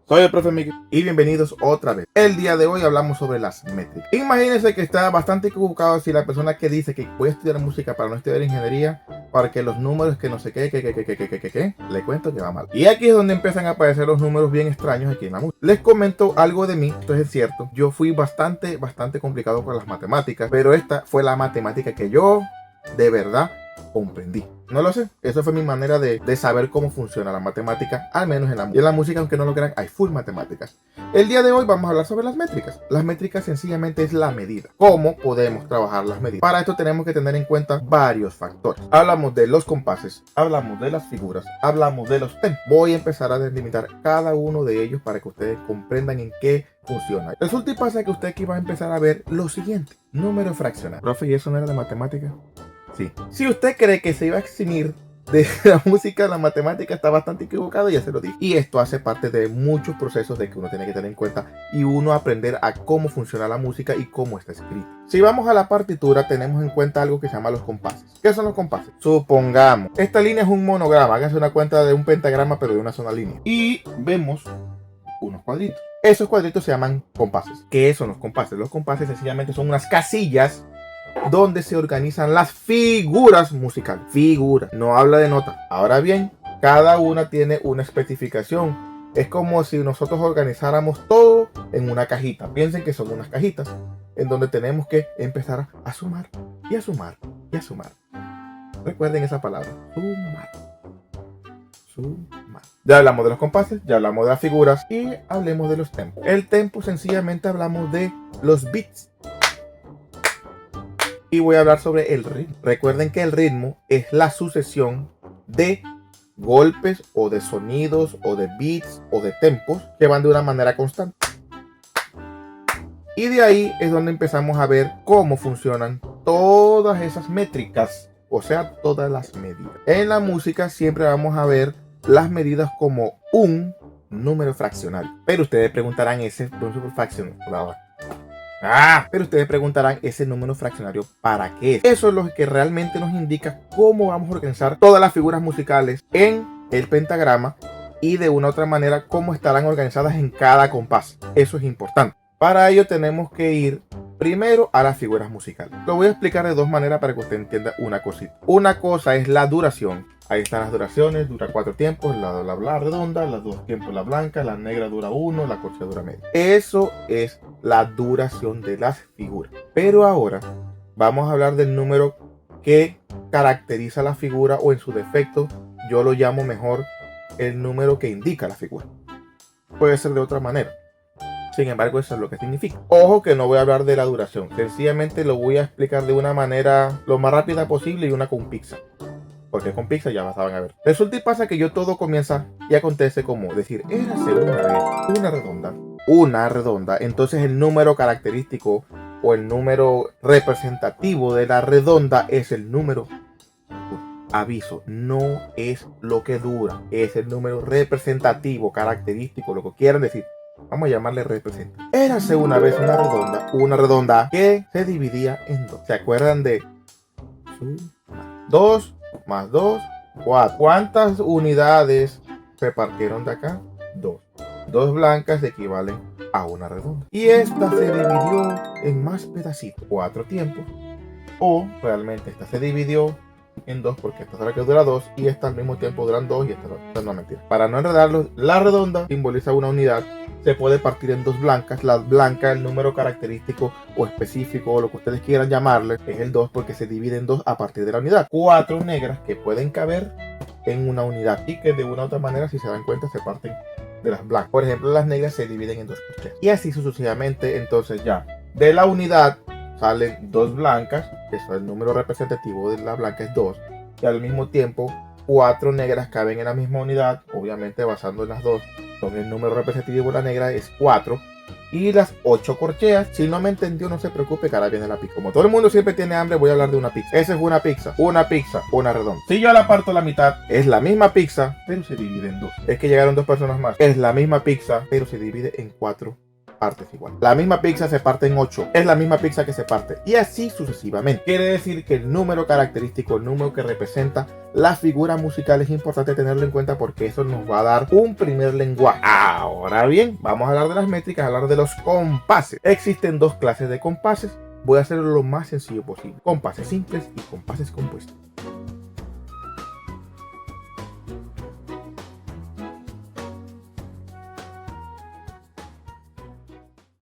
Soy el profe Miguel y bienvenidos otra vez. El día de hoy hablamos sobre las métricas. Imagínense que está bastante equivocado si la persona que dice que voy a estudiar música para no estudiar ingeniería, para que los números que no sé qué, le cuento que va mal. Y aquí es donde empiezan a aparecer los números bien extraños aquí en la música. Les comento algo de mí, esto es cierto. Yo fui bastante complicado con las matemáticas, pero esta fue la matemática que yo de verdad comprendí. No lo sé, eso fue mi manera de saber cómo funciona la matemática, al menos en la música, aunque no lo crean, hay full matemáticas. El día de hoy vamos a hablar sobre las métricas. Las métricas sencillamente es la medida. ¿Cómo podemos trabajar las medidas? Para esto tenemos que tener en cuenta varios factores. Hablamos de los compases, hablamos de las figuras, hablamos de los tempos. Voy a empezar a delimitar cada uno de ellos para que ustedes comprendan en qué funciona. Resulta y pasa que usted aquí va a empezar a ver lo siguiente: número fraccionario. Profe, ¿y eso no era de matemática? Sí. Si usted cree que se iba a eximir de la música, la matemática, está bastante equivocado, ya se lo dije. Y esto hace parte de muchos procesos de que uno tiene que tener en cuenta y uno aprender a cómo funciona la música y cómo está escrita. Si vamos a la partitura, tenemos en cuenta algo que se llama los compases. ¿Qué son los compases? Supongamos, esta línea es un monograma, háganse una cuenta de un pentagrama pero de una sola línea. Y vemos unos cuadritos. Esos cuadritos se llaman compases. ¿Qué son los compases? Los compases sencillamente son unas casillas donde se organizan las figuras musicales. Figuras, no habla de notas. Ahora bien, cada una tiene una especificación. Es como si nosotros organizáramos todo en una cajita. Piensen que son unas cajitas en donde tenemos que empezar a sumar y a sumar y a sumar. Recuerden esa palabra, sumar. Sumar. Ya hablamos de los compases, ya hablamos de las figuras y hablemos de los tempos. El tempo sencillamente hablamos de los beats. Y voy a hablar sobre el ritmo. Recuerden que el ritmo es la sucesión de golpes o de sonidos o de beats o de tempos que van de una manera constante. Y de ahí es donde empezamos a ver cómo funcionan todas esas métricas, o sea, todas las medidas. En la música siempre vamos a ver las medidas como un número fraccionario. Pero ustedes preguntarán, ese número fraccionario. Pero ustedes preguntarán, ¿ese número fraccionario para qué es? Eso es lo que realmente nos indica cómo vamos a organizar todas las figuras musicales en el pentagrama y de una u otra manera cómo estarán organizadas en cada compás. Eso es importante. Para ello tenemos que ir primero a las figuras musicales. Lo voy a explicar de dos maneras para que usted entienda una cosita. Una cosa es la duración. Ahí están las duraciones, dura 4 tiempos, la redonda, las 2 tiempos la blanca, la negra dura 1, la corchea dura media. Eso es la duración de las figuras. Pero ahora vamos a hablar del número que caracteriza la figura, o en su defecto yo lo llamo mejor el número que indica la figura. Puede ser de otra manera. Sin embargo, eso es lo que significa. Ojo que no voy a hablar de la duración. Sencillamente lo voy a explicar de una manera lo más rápida posible y una con pizza. Porque con pizza ya van a ver. Resulta y pasa que todo comienza y acontece como decir, érase una vez una redonda. Una redonda. Entonces el número característico o el número representativo de la redonda es el número. Aviso, no es lo que dura. Es el número representativo, característico, lo que quieran decir. Vamos a llamarle representativo. Érase una vez una redonda que se dividía en dos. ¿Se acuerdan de 2 más 2, 4? ¿Cuántas unidades se partieron de acá? 2. 2 blancas equivalen a una redonda. Y esta se dividió en más pedacitos, 4 tiempos. O realmente esta se dividió en 2 porque esta es la que dura 2 y esta al mismo tiempo duran 2 y esta no, mentira. Para no enredarlos, la redonda simboliza una unidad. Se puede partir en 2 blancas. La blanca, el número característico o específico o lo que ustedes quieran llamarle, es el 2 porque se divide en 2 a partir de la unidad. 4 negras que pueden caber en una unidad y que de una u otra manera, si se dan cuenta, se parten de las blancas. Por ejemplo, las negras se dividen en 2 corcheas. Y así sucesivamente. Entonces ya de la unidad salen 2 blancas, que es el número representativo de la blanca es 2. Y al mismo tiempo 4 negras caben en la misma unidad, obviamente basando en las 2. Son el número representativo de la negra es 4. Y las 8 corcheas, si no me entendió, no se preocupe, que ahora viene la pizza. Como todo el mundo siempre tiene hambre, voy a hablar de una pizza. Esa es una pizza, una redonda. Si yo la parto a la mitad, es la misma pizza, pero se divide en 2. Es que llegaron 2 personas más. Es la misma pizza, pero se divide en 4 partes igual. La misma pizza se parte en 8, es la misma pizza que se parte, y así sucesivamente. Quiere decir que el número característico, el número que representa la figura musical, es importante tenerlo en cuenta porque eso nos va a dar un primer lenguaje. Ahora bien, vamos a hablar de las métricas, hablar de los compases. Existen dos clases de compases. Voy a hacerlo lo más sencillo posible: compases simples y compases compuestos.